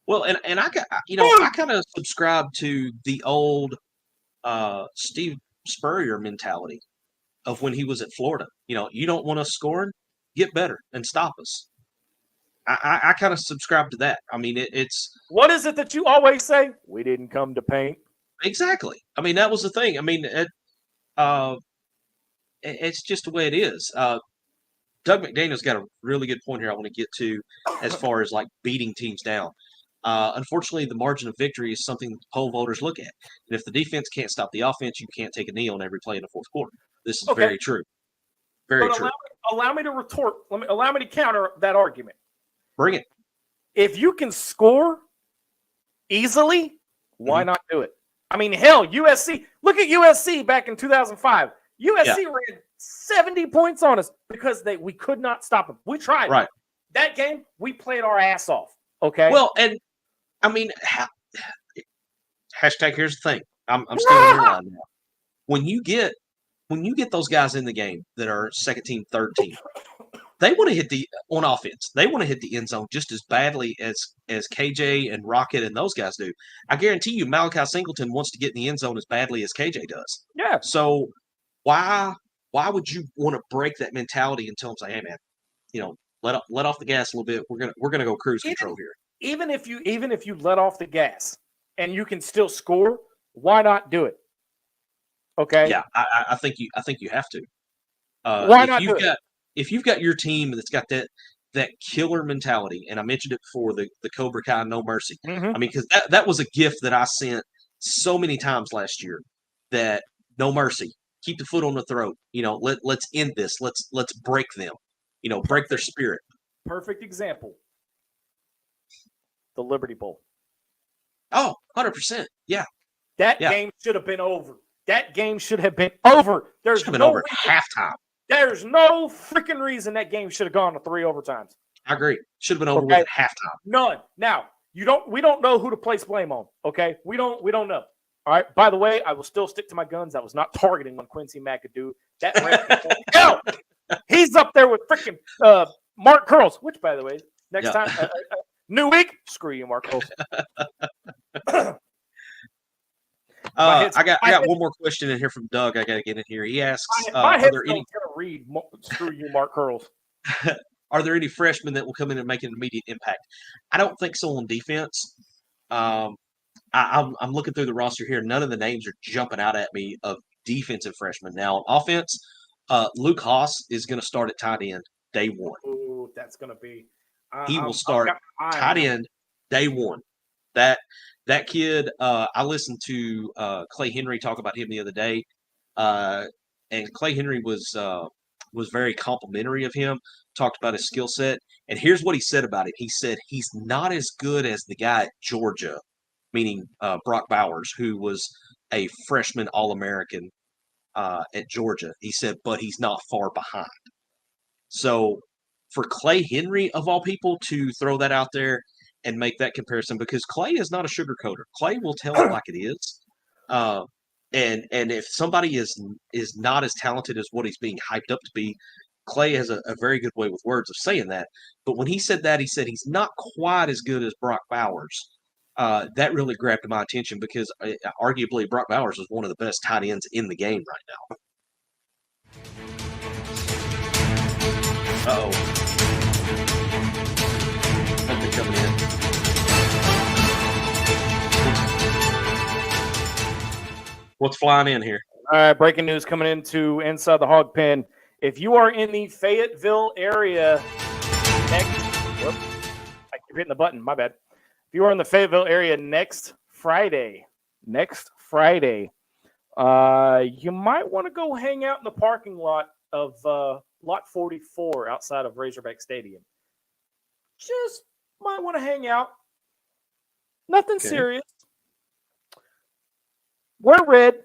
Well, and I got, I kind of subscribe to the old Steve Spurrier mentality of when he was at Florida. You don't want us scoring, get better and stop us. I kind of subscribe to that. I mean, it's what is it that you always say? We didn't come to paint. Exactly. I mean, that was the thing. I mean, it's just the way it is. Doug McDaniel's got a really good point here I want to get to as far as like beating teams down. Unfortunately, the margin of victory is something that poll voters look at. And if the defense can't stop the offense, you can't take a knee on every play in the fourth quarter. This is very true. Very true. Allow me to retort. Allow me to counter that argument. Bring it. If you can score easily, why not do it? I mean, hell, USC. Look at USC back in 2005. USC ran 70 points on us because we could not stop them. We tried. Right. That game, we played our ass off. Okay. Well, and I mean, hashtag here's the thing. I'm still in your line now. When you get those guys in the game that are second team, third team, they want to hit on offense. They want to hit the end zone just as badly as KJ and Rocket and those guys do. I guarantee you, Malachi Singleton wants to get in the end zone as badly as KJ does. Yeah. So why would you want to break that mentality and tell them, say, hey man, let off the gas a little bit. We're gonna go cruise control here. Even if you let off the gas and you can still score, why not do it? Okay. Yeah, I think you have to. Why not do it? If you've got your team that's got that killer mentality, and I mentioned it before, the Cobra Kai, no mercy. Mm-hmm. I mean, because that was a gift that I sent so many times last year. That no mercy, keep the foot on the throat. Let's end this. Let's break them. Break their spirit. Perfect example. The Liberty Bowl. Oh, 100%. Yeah. That game should have been over. That game should have been over. Should have been over at halftime. There's no freaking reason that game should have gone to 3 overtimes. I agree. Should have been over with at halftime. None. Now, we don't know who to place blame on. Okay? We don't know. All right. By the way, I will still stick to my guns. I was not targeting on Quincy McAdoo. That hell, he's up there with freaking Mark Curls. Which, by the way, next time, new week. Screw you, Mark Curls. I got one more question in here from Doug. I got to get in here. He asks, "Are there any?" Read. Screw you, Mark Curls. Are there any freshmen that will come in and make an immediate impact? I don't think so on defense. I'm looking through the roster here. None of the names are jumping out at me of defensive freshmen. Now, on offense, Luke Haas is going to start at tight end day one. Ooh, that's going to be. He will start tight end day one. That kid, I listened to Clay Henry talk about him the other day, and Clay Henry was very complimentary of him, talked about his skill set. And here's what he said about him. He said he's not as good as the guy at Georgia, meaning Brock Bowers, who was a freshman All-American at Georgia. He said, but he's not far behind. So for Clay Henry, of all people, to throw that out there and make that comparison, because Clay is not a sugarcoater. Clay will tell it like it is. And if somebody is not as talented as what he's being hyped up to be, Clay has a very good way with words of saying that. But when he said that, he said he's not quite as good as Brock Bowers. That really grabbed my attention, because arguably Brock Bowers is one of the best tight ends in the game right now. Uh-oh. Something coming in. What's flying in here? All right, breaking news coming into Inside the Hog Pen. If you are in the Fayetteville area I keep hitting the button, my bad. If you are in the Fayetteville area next Friday, you might want to go hang out in the parking lot of Lot 44 outside of Razorback Stadium. Just might want to hang out. Nothing serious. We're red.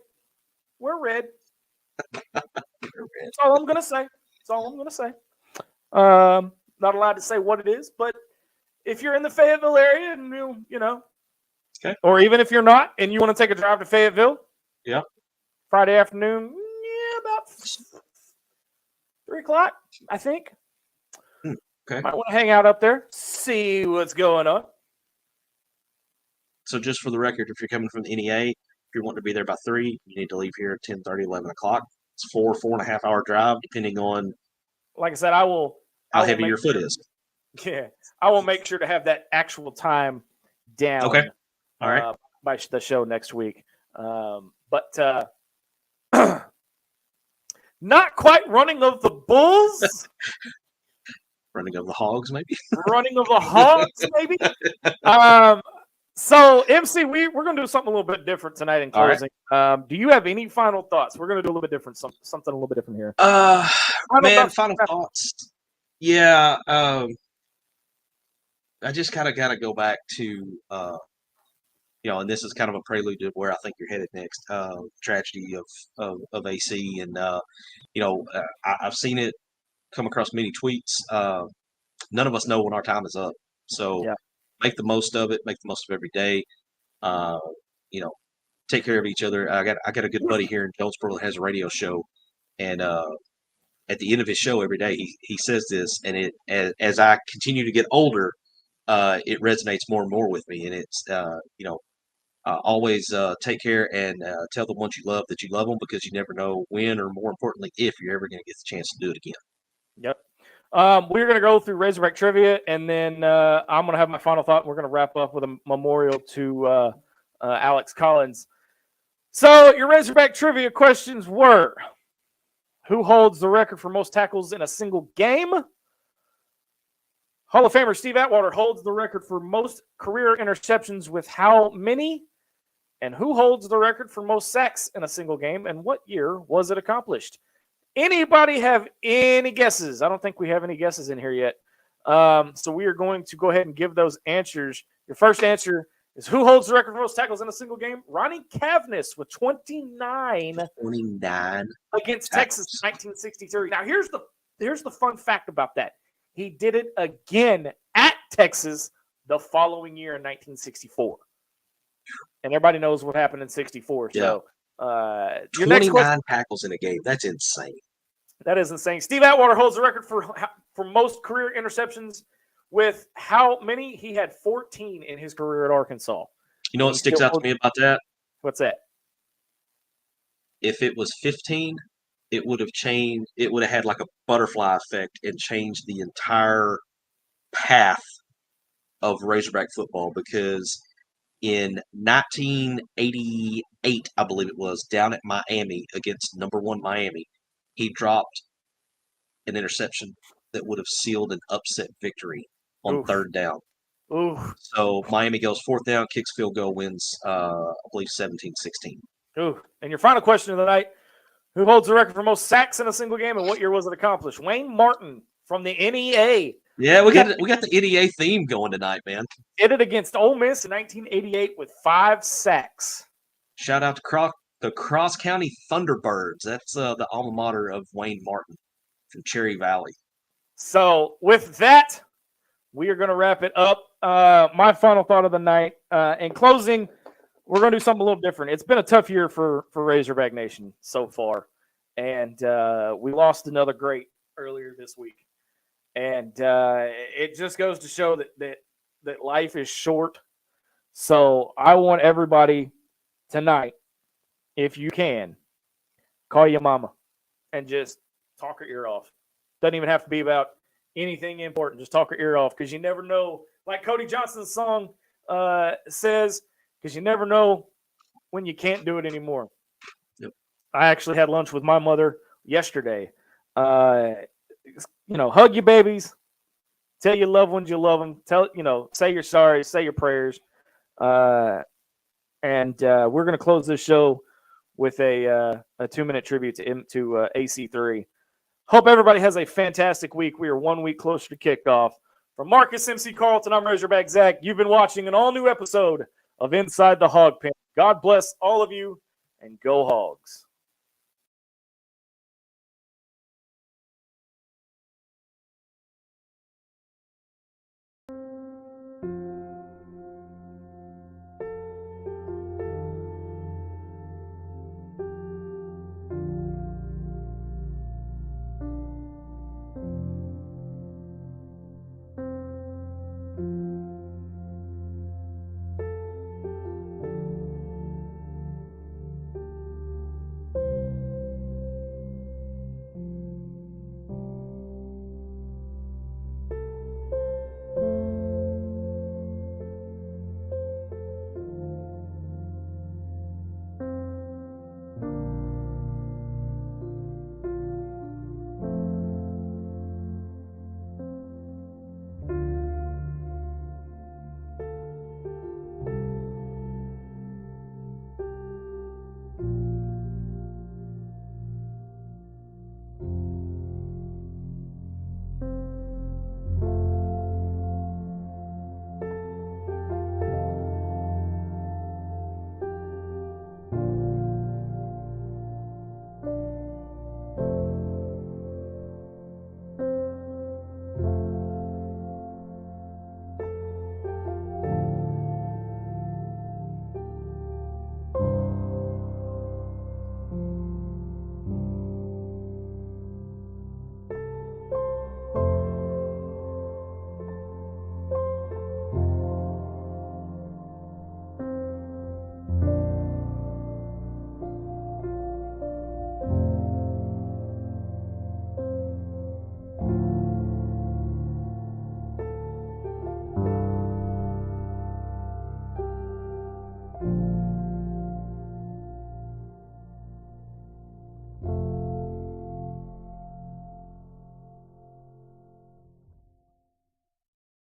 That's all I'm going to say. Not allowed to say what it is, but if you're in the Fayetteville area and you know, okay, or even if you're not and you want to take a drive to Fayetteville, yeah, Friday afternoon, about 3:00, I think. Okay, might want to hang out up there, see what's going on. So just for the record, if you're coming from the NEA, if you're wanting to be there by 3, you need to leave here at 10:30, 11 o'clock. It's 4.5 hour drive, depending on, like I said, how heavy your foot is. Yeah, I will make sure to have that actual time down. Okay, all right, by the show next week. But not quite running of the Bulls. Running of the Hogs, maybe. Running of the Hogs, maybe. So, MC, we're going to do something a little bit different tonight in closing. Right. Do you have any final thoughts? We're going to do a little bit different, something a little bit different here. Final thoughts. Yeah, I just kind of got to go back to, and this is kind of a prelude to where I think you're headed next. Tragedy of AC, and I've seen it come across many tweets. None of us know when our time is up, so make the most of it. Make the most of every day. Take care of each other. I got a good buddy here in Jonesboro that has a radio show, and at the end of his show every day, he says this, and as I continue to get older, it resonates more and more with me. And it's always take care and tell the ones you love that you love them, because you never know when, or more importantly, if you're ever going to get the chance to do it again. Yep. We're going to go through Razorback trivia, and then I'm going to have my final thought. And we're going to wrap up with a memorial to Alex Collins. So your Razorback trivia questions were: who holds the record for most tackles in a single game? Hall of Famer Steve Atwater holds the record for most career interceptions with how many? And who holds the record for most sacks in a single game, and what year was it accomplished? Anybody have any guesses? I don't think we have any guesses in here yet. So we are going to go ahead and give those answers. Your first answer is who holds the record for most tackles in a single game? Ronnie Cavness with 29. 29 against Texas, 1963. Now here's the fun fact about that. He did it again at Texas the following year in 1964. And everybody knows what happened in 64. Yeah. So your 29 next question, tackles in a game. That's insane. That is insane. Steve Atwater holds the record for most career interceptions with how many? He had 14 in his career at Arkansas. You know what sticks out to me about that? What's that? If it was 15, it would have changed. It would have had like a butterfly effect and changed the entire path of Razorback football, because in 1988, I believe it was, down at Miami against number 1 Miami, he dropped an interception that would have sealed an upset victory on third down. Ooh. So Miami goes 4th down, kicks field goal, wins, I believe, 17-16. Ooh. And your final question of the night: who holds the record for most sacks in a single game, and what year was it accomplished? Wayne Martin from the NEA. Yeah, we got the NEA theme going tonight, man. Did it against Ole Miss in 1988 with 5 sacks. Shout out to the Cross County Thunderbirds. That's the alma mater of Wayne Martin from Cherry Valley. So with that, we are going to wrap it up. My final thought of the night. In closing, we're going to do something a little different. It's been a tough year for Razorback Nation so far. And we lost another great earlier this week. And it just goes to show that life is short. So I want everybody tonight, if you can, call your mama and just talk her ear off. Doesn't even have to be about anything important. Just talk her ear off, because you never know. Like Cody Johnson's song says, because you never know when you can't do it anymore. Yep. I actually had lunch with my mother yesterday. Hug your babies. Tell your loved ones you love them. Say you're sorry. Say your prayers. And we're going to close this show with a 2-minute tribute to AC3. Hope everybody has a fantastic week. We are 1 week closer to kickoff. From Marcus MC Carlton, I'm Razorback Zach. You've been watching an all-new episode of Inside the Hog Pen. God bless all of you, and go Hogs.